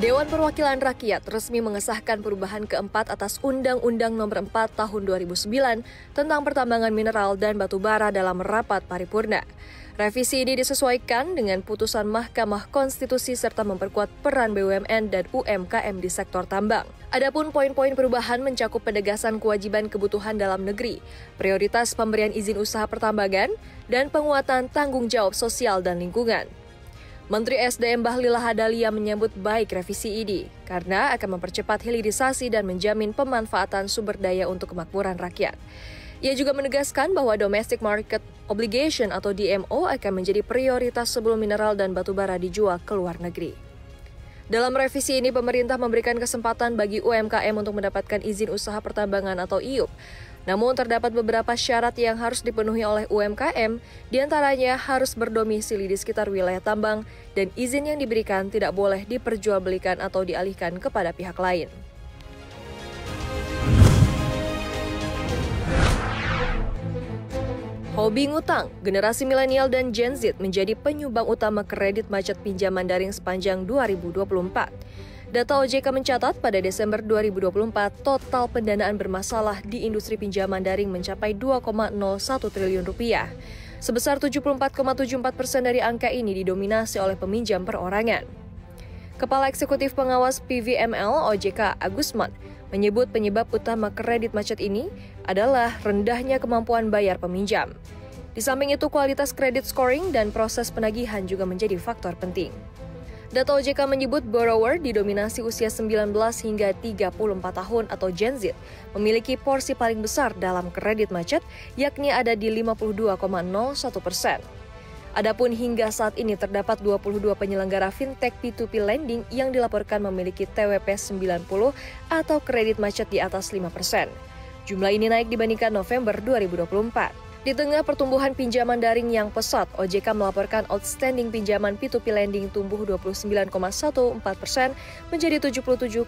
Dewan Perwakilan Rakyat resmi mengesahkan perubahan keempat atas Undang-Undang Nomor 4 Tahun 2009 tentang pertambangan mineral dan batu bara dalam rapat paripurna. Revisi ini disesuaikan dengan putusan Mahkamah Konstitusi serta memperkuat peran BUMN dan UMKM di sektor tambang. Adapun poin-poin perubahan mencakup penegasan kewajiban kebutuhan dalam negeri, prioritas pemberian izin usaha pertambangan, dan penguatan tanggung jawab sosial dan lingkungan. Menteri SDM Bahlil Lahadalia menyambut baik revisi ini karena akan mempercepat hilirisasi dan menjamin pemanfaatan sumber daya untuk kemakmuran rakyat. Ia juga menegaskan bahwa Domestic Market Obligation atau DMO akan menjadi prioritas sebelum mineral dan batu bara dijual ke luar negeri. Dalam revisi ini, pemerintah memberikan kesempatan bagi UMKM untuk mendapatkan izin usaha pertambangan atau IUP. Namun terdapat beberapa syarat yang harus dipenuhi oleh UMKM, diantaranya harus berdomisili di sekitar wilayah tambang dan izin yang diberikan tidak boleh diperjualbelikan atau dialihkan kepada pihak lain. Hobi ngutang, generasi milenial dan Gen Z menjadi penyumbang utama kredit macet pinjaman daring sepanjang 2024. Data OJK mencatat pada Desember 2024, total pendanaan bermasalah di industri pinjaman daring mencapai 2,01 triliun rupiah. Sebesar 74,74% dari angka ini didominasi oleh peminjam perorangan. Kepala Eksekutif Pengawas PVML OJK Agusman menyebut penyebab utama kredit macet ini adalah rendahnya kemampuan bayar peminjam. Di samping itu, kualitas kredit scoring dan proses penagihan juga menjadi faktor penting. Data OJK menyebut borrower didominasi usia 19 hingga 34 tahun atau Gen Z memiliki porsi paling besar dalam kredit macet, yakni ada di 52,01%. Adapun hingga saat ini terdapat 22 penyelenggara fintech P2P lending yang dilaporkan memiliki TWP 90 atau kredit macet di atas 5%. Jumlah ini naik dibandingkan November 2024. Di tengah pertumbuhan pinjaman daring yang pesat, OJK melaporkan outstanding pinjaman P2P lending tumbuh 29,14% menjadi 77,02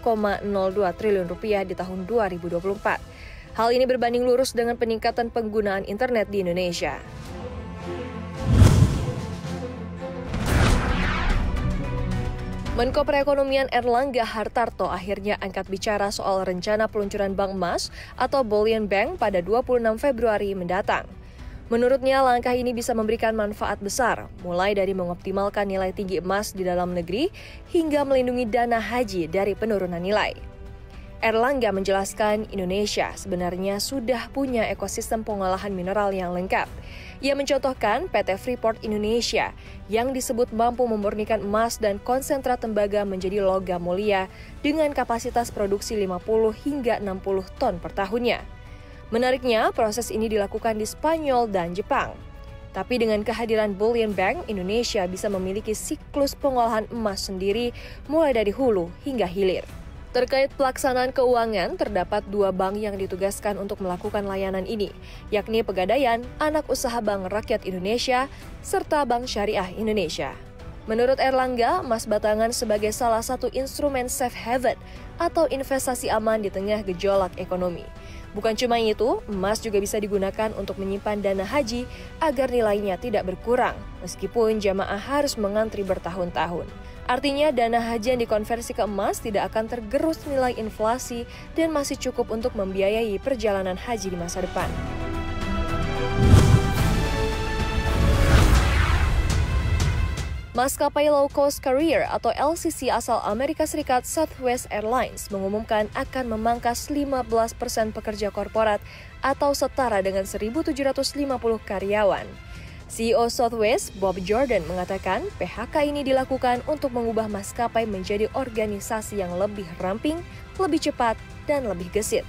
triliun rupiah di tahun 2024. Hal ini berbanding lurus dengan peningkatan penggunaan internet di Indonesia. Menko Perekonomian Erlangga Hartarto akhirnya angkat bicara soal rencana peluncuran bank emas atau Bullion Bank pada 26 Februari mendatang. Menurutnya, langkah ini bisa memberikan manfaat besar, mulai dari mengoptimalkan nilai tinggi emas di dalam negeri hingga melindungi dana haji dari penurunan nilai. Erlangga menjelaskan Indonesia sebenarnya sudah punya ekosistem pengolahan mineral yang lengkap. Ia mencontohkan PT Freeport Indonesia yang disebut mampu memurnikan emas dan konsentrat tembaga menjadi logam mulia dengan kapasitas produksi 50 hingga 60 ton per tahunnya. Menariknya, proses ini dilakukan di Spanyol dan Jepang. Tapi dengan kehadiran Bullion Bank, Indonesia bisa memiliki siklus pengolahan emas sendiri mulai dari hulu hingga hilir. Terkait pelaksanaan keuangan, terdapat 2 bank yang ditugaskan untuk melakukan layanan ini, yakni Pegadaian, Anak Usaha Bank Rakyat Indonesia, serta Bank Syariah Indonesia. Menurut Erlangga, emas batangan sebagai salah satu instrumen safe haven atau investasi aman di tengah gejolak ekonomi. Bukan cuma itu, emas juga bisa digunakan untuk menyimpan dana haji agar nilainya tidak berkurang, meskipun jamaah harus mengantri bertahun-tahun. Artinya dana haji yang dikonversi ke emas tidak akan tergerus nilai inflasi dan masih cukup untuk membiayai perjalanan haji di masa depan. Maskapai Low Cost Carrier atau LCC asal Amerika Serikat Southwest Airlines mengumumkan akan memangkas 15% pekerja korporat atau setara dengan 1.750 karyawan. CEO Southwest, Bob Jordan, mengatakan PHK ini dilakukan untuk mengubah maskapai menjadi organisasi yang lebih ramping, lebih cepat, dan lebih gesit.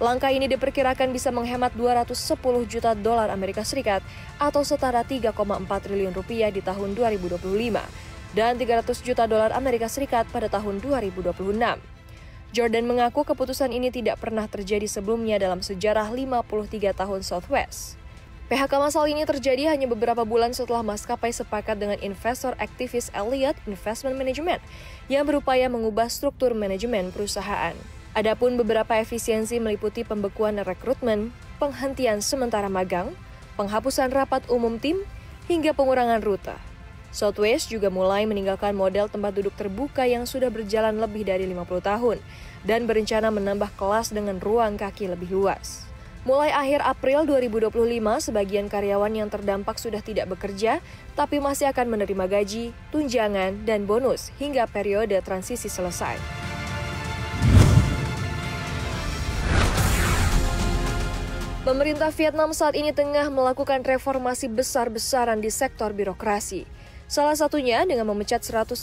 Langkah ini diperkirakan bisa menghemat 210 juta dolar Amerika Serikat atau setara 3,4 triliun rupiah di tahun 2025 dan 300 juta dolar Amerika Serikat pada tahun 2026. Jordan mengaku keputusan ini tidak pernah terjadi sebelumnya dalam sejarah 53 tahun Southwest. PHK massal ini terjadi hanya beberapa bulan setelah maskapai sepakat dengan investor aktivis Elliott Investment Management yang berupaya mengubah struktur manajemen perusahaan. Adapun beberapa efisiensi meliputi pembekuan rekrutmen, penghentian sementara magang, penghapusan rapat umum tim, hingga pengurangan rute. Southwest juga mulai meninggalkan model tempat duduk terbuka yang sudah berjalan lebih dari 50 tahun dan berencana menambah kelas dengan ruang kaki lebih luas. Mulai akhir April 2025, sebagian karyawan yang terdampak sudah tidak bekerja, tapi masih akan menerima gaji, tunjangan, dan bonus hingga periode transisi selesai. Pemerintah Vietnam saat ini tengah melakukan reformasi besar-besaran di sektor birokrasi. Salah satunya dengan memecat 100.000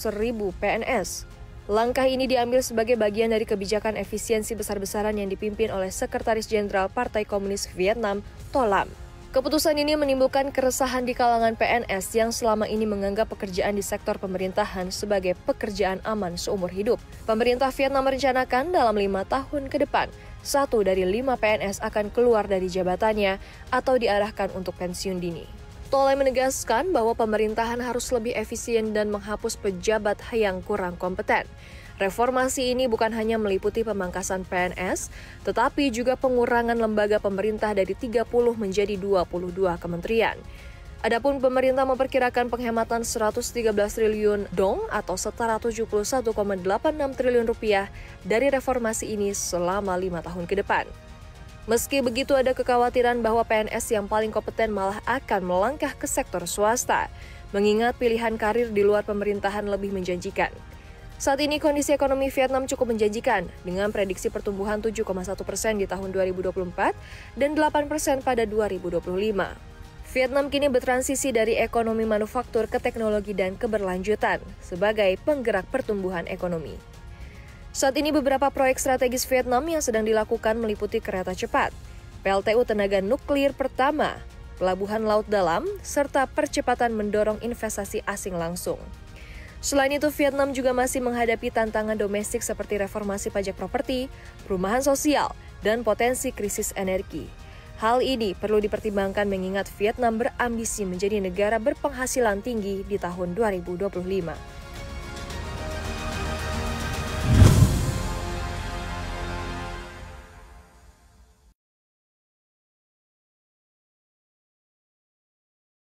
PNS. Langkah ini diambil sebagai bagian dari kebijakan efisiensi besar-besaran yang dipimpin oleh Sekretaris Jenderal Partai Komunis Vietnam, Tô Lam. Keputusan ini menimbulkan keresahan di kalangan PNS yang selama ini menganggap pekerjaan di sektor pemerintahan sebagai pekerjaan aman seumur hidup. Pemerintah Vietnam merencanakan dalam 5 tahun ke depan, 1 dari 5 PNS akan keluar dari jabatannya atau diarahkan untuk pensiun dini. Tô Lam menegaskan bahwa pemerintahan harus lebih efisien dan menghapus pejabat yang kurang kompeten. Reformasi ini bukan hanya meliputi pemangkasan PNS, tetapi juga pengurangan lembaga pemerintah dari 30 menjadi 22 kementerian. Adapun pemerintah memperkirakan penghematan 113 triliun dong atau setara 71,86 triliun rupiah dari reformasi ini selama 5 tahun ke depan. Meski begitu, ada kekhawatiran bahwa PNS yang paling kompeten malah akan melangkah ke sektor swasta, mengingat pilihan karir di luar pemerintahan lebih menjanjikan. Saat ini kondisi ekonomi Vietnam cukup menjanjikan, dengan prediksi pertumbuhan 7,1% di tahun 2024 dan 8% pada 2025. Vietnam kini bertransisi dari ekonomi manufaktur ke teknologi dan keberlanjutan sebagai penggerak pertumbuhan ekonomi. Saat ini beberapa proyek strategis Vietnam yang sedang dilakukan meliputi kereta cepat, PLTU tenaga nuklir pertama, pelabuhan laut dalam, serta percepatan mendorong investasi asing langsung. Selain itu, Vietnam juga masih menghadapi tantangan domestik seperti reformasi pajak properti, perumahan sosial, dan potensi krisis energi. Hal ini perlu dipertimbangkan mengingat Vietnam berambisi menjadi negara berpenghasilan tinggi di tahun 2025.